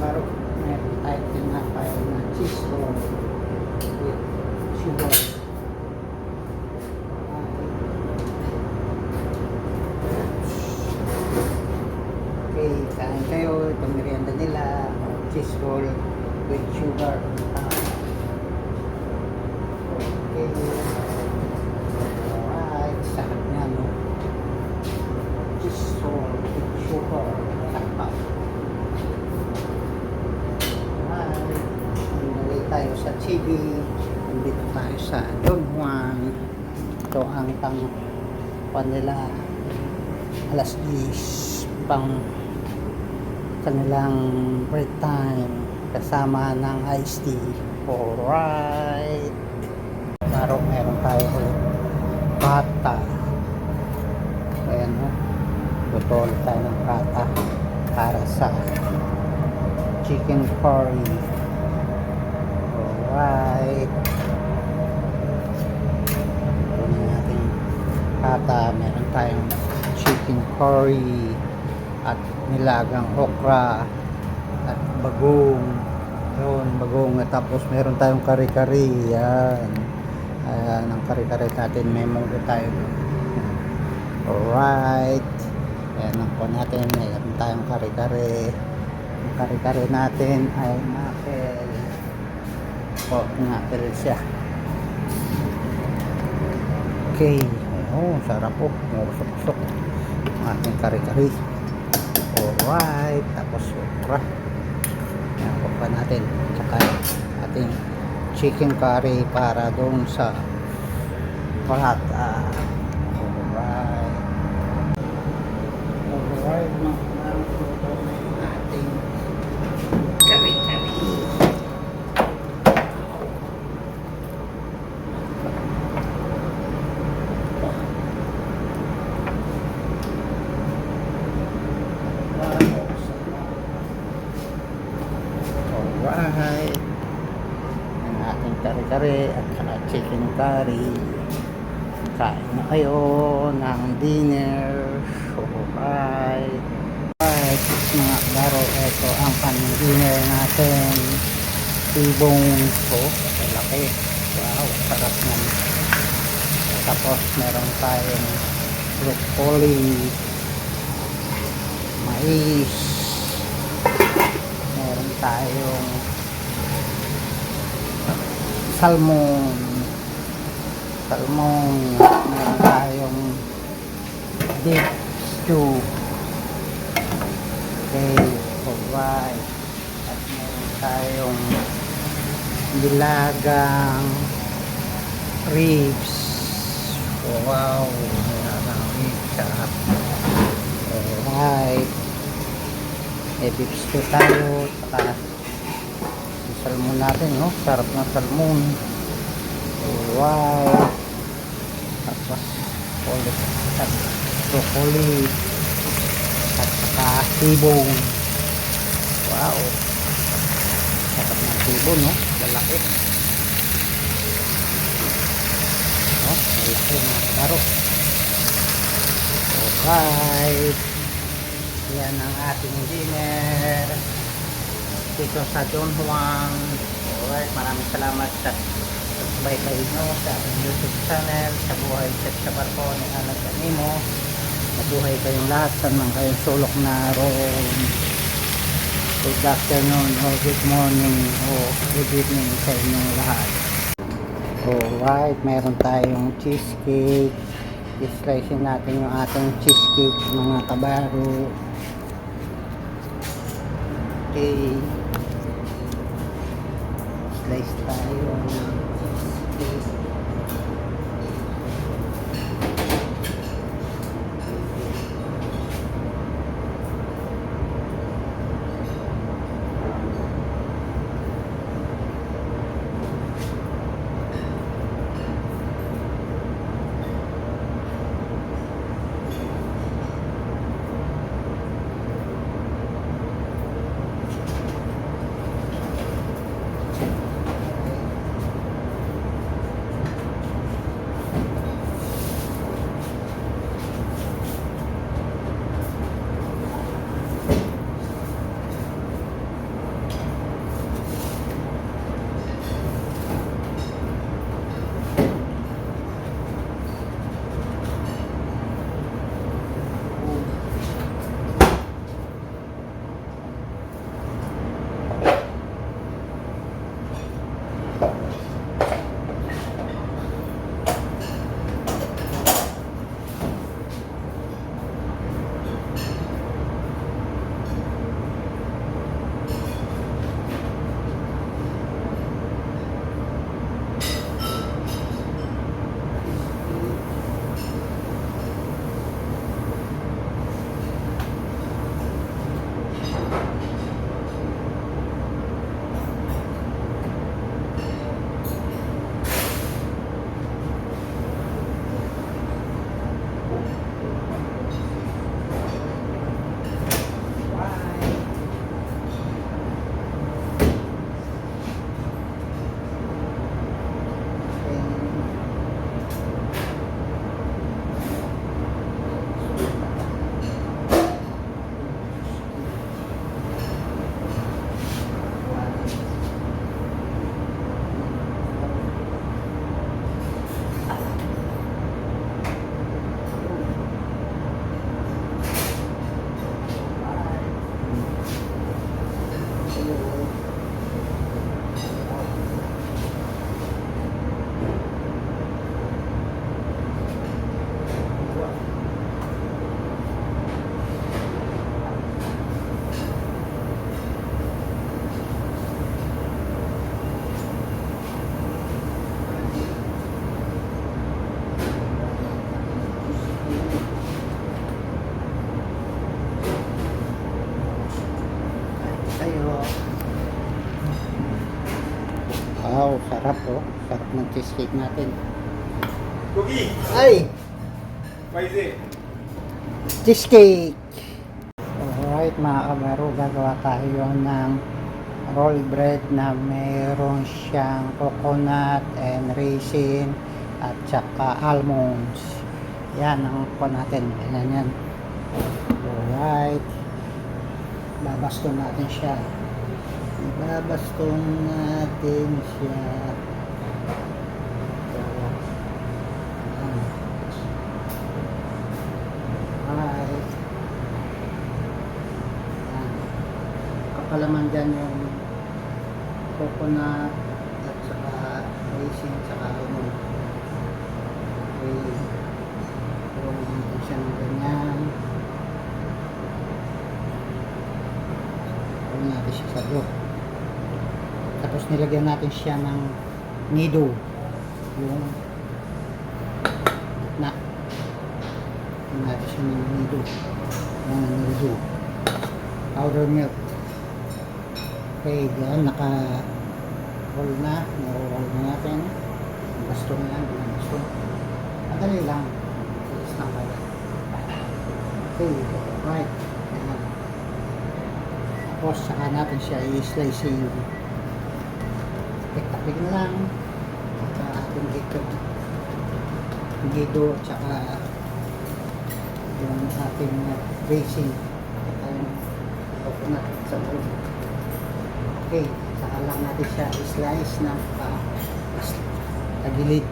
Baro, meron tayo tinapay na cheese roll with sugar. Okay, kain kayo. Itong merienda nila, cheese roll with sugar. Okay. Alright, sarap nga, no? Cheese roll with sugar. Sarap. Alright. Nalay tayo sa TV. Nandito tayo sa Don Juan. Ito ang nila alas 10 pang kanilang break time kasama ng iced tea. Alright. Laro, meron tayo ulit pata. Ayan, no? Luto ulit tayo ng pata para sa chicken curry. Alright. Ito na natin pata. Meron tayong chicken curry at nilagang okra at bagong. Yun, bagong. At tapos meron tayong kare-kare. Yan. Ayan, ang kare-kare natin. May munggo tayo. Alright. Ayan, ang po natin. Meron tayong kare-kare. Ang kare-kare natin ay apple. O, apple siya. Okay. Oh, sarap po. Usok-usok. Ang ating kare-kare. Alright. Tapos okra. Yan po pa natin. Tsaka ating chicken curry para doon sa pata. Alright. Alright. Ating kare-kare. Alright. Ang ating kare-kare at saka chicken curry. Kain na kayo ng dinner. Alright. Alright, mga laro. Ito ang pan-dinner natin. T-bone ko. Malaki. Wow, sarap naman. Tapos meron tayong broccoli, mais, meron tayong salmon, meron tayong beef stew. Okay, alright. At meron tayong nilagang ribs. Wow, nilagang ribs. Sarap. Alright. May beef stew tayo. Saka salmon natin, no? Sarap ng salmon. Alright. Tapos ulit at broccoli at saka tibong. Wow, sarap ng tibong, no? Lalaki, no? Lalaki mga laro. Alright. Yan ang ating dinner dito sa Don Juan. Alright, maraming salamat sa pagbaybay nyo sa ating YouTube channel, sa buhay sa barko ni Anak Animo. Mabuhay kayong lahat sa mga kayong sulok na roon. Good afternoon o good morning o good evening sa inyong lahat. Alright, meron tayong cheesecake. I-slicein natin yung ating cheesecake mga kabaro. Okay, slice tayo ng cheesecake. Sarap oh. Sarap ng cheesecake natin. Cookie, Ay! what is it? Cheesecake! Alright mga kabaro, gagawa tayo ng roll bread na mayroon siyang coconut and raisin at saka almonds. Yan ang po natin. Yan yan. Alright. Babaston natin siya. Babaston natin siya. Alright. Yan. Kapalaman dyan yung coconut at saka raisin at saka almond. Okay. Tulungan natin siya ng ganyan. Tulungan natin siya sa loob. Tapos nilagyan natin siya ng nido. Yung na natin siya ng nido. Yung nido. Powder milk. Okay, yan, naka-roll na. Naro-roll na natin. Basto na yan, basto. Madali lang. Alis lang pala. Okay, right. Ayan. Tapos, saka natin siya i-slicing. Tik-takin lang. Sa ating gido, tsaka yung ating raisin. At yung coconut sa loob. Okay, saka lang natin siya i-slice ng tagilid.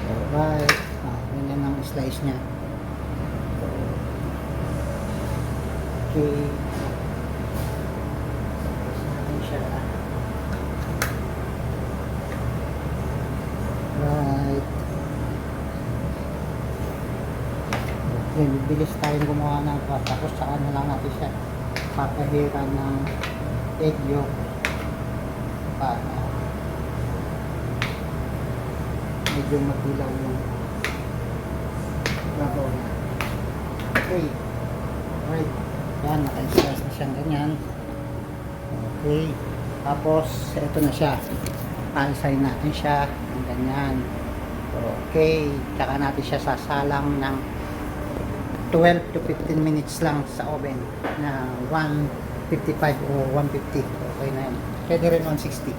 Alright, ganyan ang slice niya. Okay, natin siya. Right. Okay, bibilis tayong gumawa ng tapos saka na lang natin siya papahiran ng egg yolk para medyo madilaw yung babaw na. Okay, right, yan, naka-slice na siyang ganyan. Okay, tapos ito na siya, alisayin natin siya ng ganyan. Okay, tsaka natin siya sasalang ng 12 to 15 minutes lang sa oven na 155 o 150. Okay na yan. Pwede rin 160.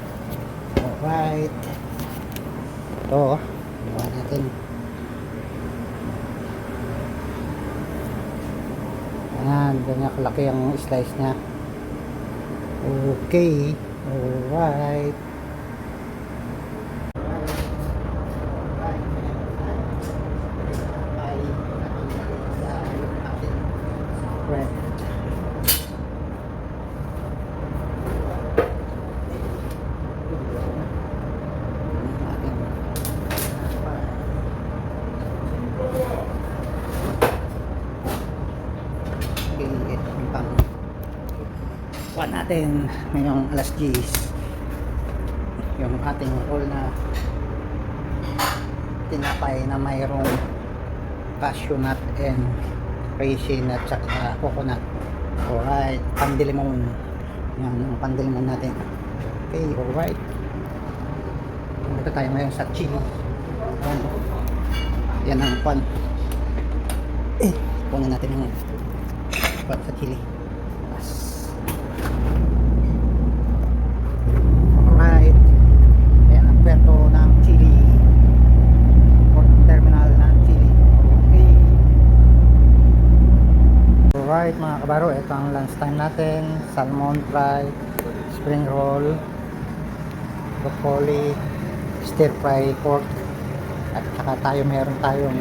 Alright. Ito, gawa natin. Ayan, ganyan kalaki ang slice niya. Okay. Alright. Bread. Kuha natin ngayong alas 10 yung ating roll na tinapay na mayroong cashew nut and raisin at saka coconut. Alright, pandilimon. Yan ang pandilimon natin. Okay, alright. Punta tayo ngayon sa chili. Yan ang pan. Kunin natin yung pan sa chili. Alright. Yan ang pwerto ng chili. Terminal ng chili. Okay. Alright mga kabaro, ito ang lunch time natin. Salmon fry, spring roll, broccoli, stir fry pork, at saka tayo meron tayong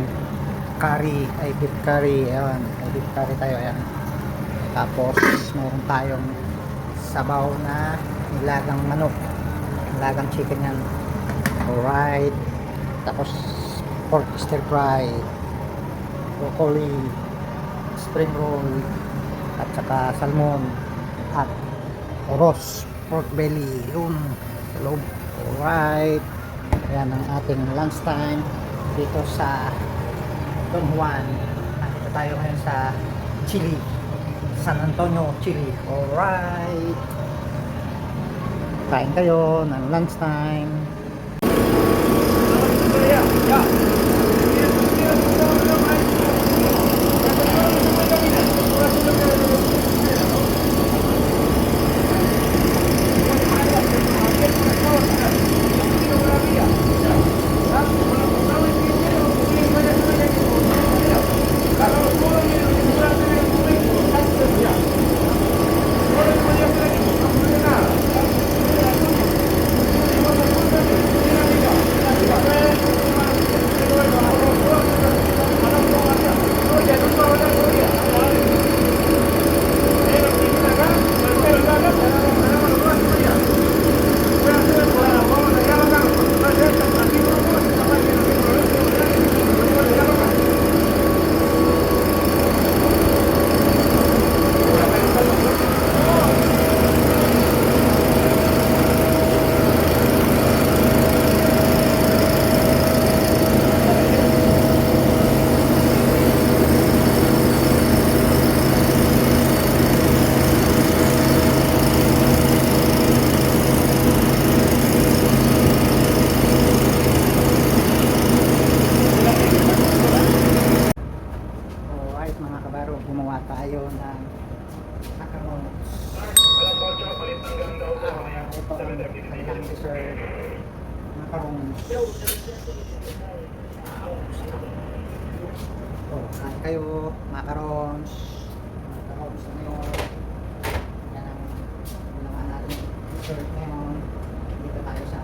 curry, ay beef curry. Ayan, ay beef curry tayo. Ayan. Tapos meron tayong sabaw na nilagang manok, nilagang chicken yan. Alright. Tapos pork stir fry, broccoli, spring roll, at saka salmon, at roast pork belly yun sa loob. Alright, ayan ang ating lunch time dito sa Don Juan. Dito tayo ngayon sa Chili, San Antonio, Chili. Alright, Kain kayo ng lunchtime. Alright mga kabaro, gumawa tayo ng macarons. Ito ang kanilang dessert. Macarons. Kain kayo, macarons. Macarons na yun. Yan ang ginawa natin dessert ngayon. Dito tayo sa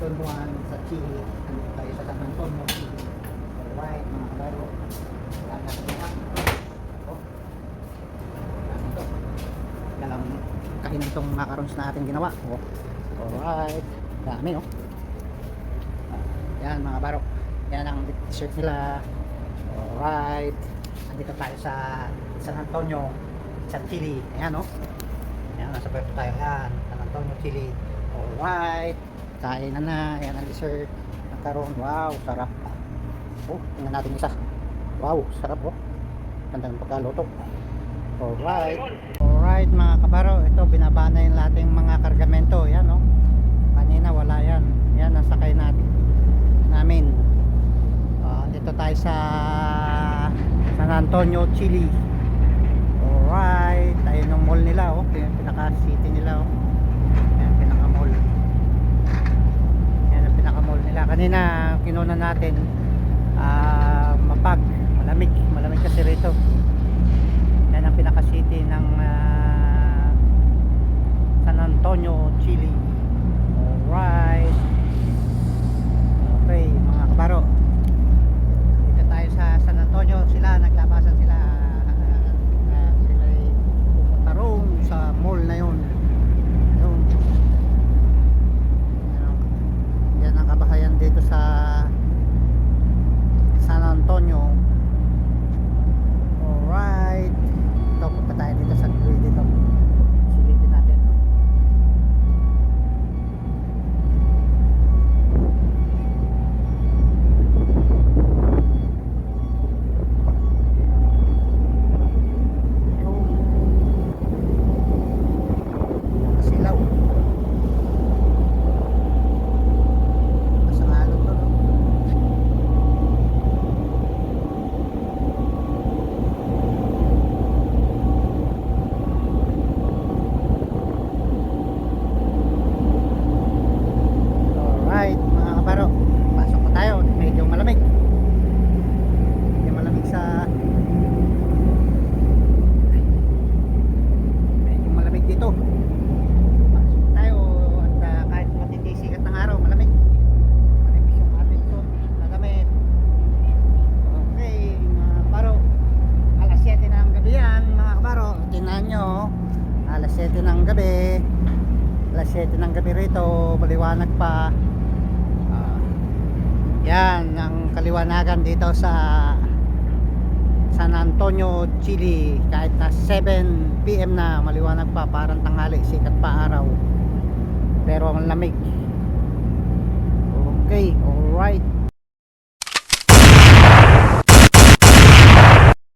Don Juan, sa Chile. Dito tayo sa San Antonio, Chile. Alright mga kabaro. Dalang kahinan tong macarons na ating ginawa. Alright, dami no. Yan mga barok, yan ang dessert nila. Alright, andito tayo sa San Antonio, sa Chile. Ayan no, yan, nasa Puerto tayo. Yan, San Antonio, Chile. Alright, kain na. Yan ang dessert, macaron. Wow, sarap. Tingnan natin isa. Wow, sarap oh. Ganda ng pagkaluto. Alright. Alright mga kabaro, ito binaba na yung lating mga kargamento. Yan oh. Kanina wala yan. Yan nasakay namin. Dito tayo sa San Antonio, Chile. Alright. Tayo ng mall nila oh. Pinaka city nila oh. Yan pinaka mall. Yan ang pinaka mall nila. Kanina kinuna natin malamig kasi rito. Yan ang pinaka city ng San Antonio, Chile. Alright, okay mga kabaro, dito tayo sa San Antonio. Sila naglabasan sila, sila ay pupunta roon sa mall na yun. Yan ang kabahayan dito sa San Antonio. Alright, ito punta tayo dito sa grid dito. Silipin natin. Silaw. Nasa alon to no? Alright mga kabaro, pasok pa tayo. Medyo malamig. Medyo malamig dito. Pasok pa tayo at kahit matindi sikat ng araw, malamig. Manipis yung ating suit na damit. Okay mga kabaro, alas 7 ng gabi yan mga kabaro. Tingnan nyo, alas 7 ng gabi. Alas 7 ng gabi rito, maliwanag pa. Yan ang kaliwanagan dito sa San Antonio, Chile. Kahit na 7 PM na, maliwanag pa, parang tanghali, sikat pa araw. Pero ang lamig. Okay, alright.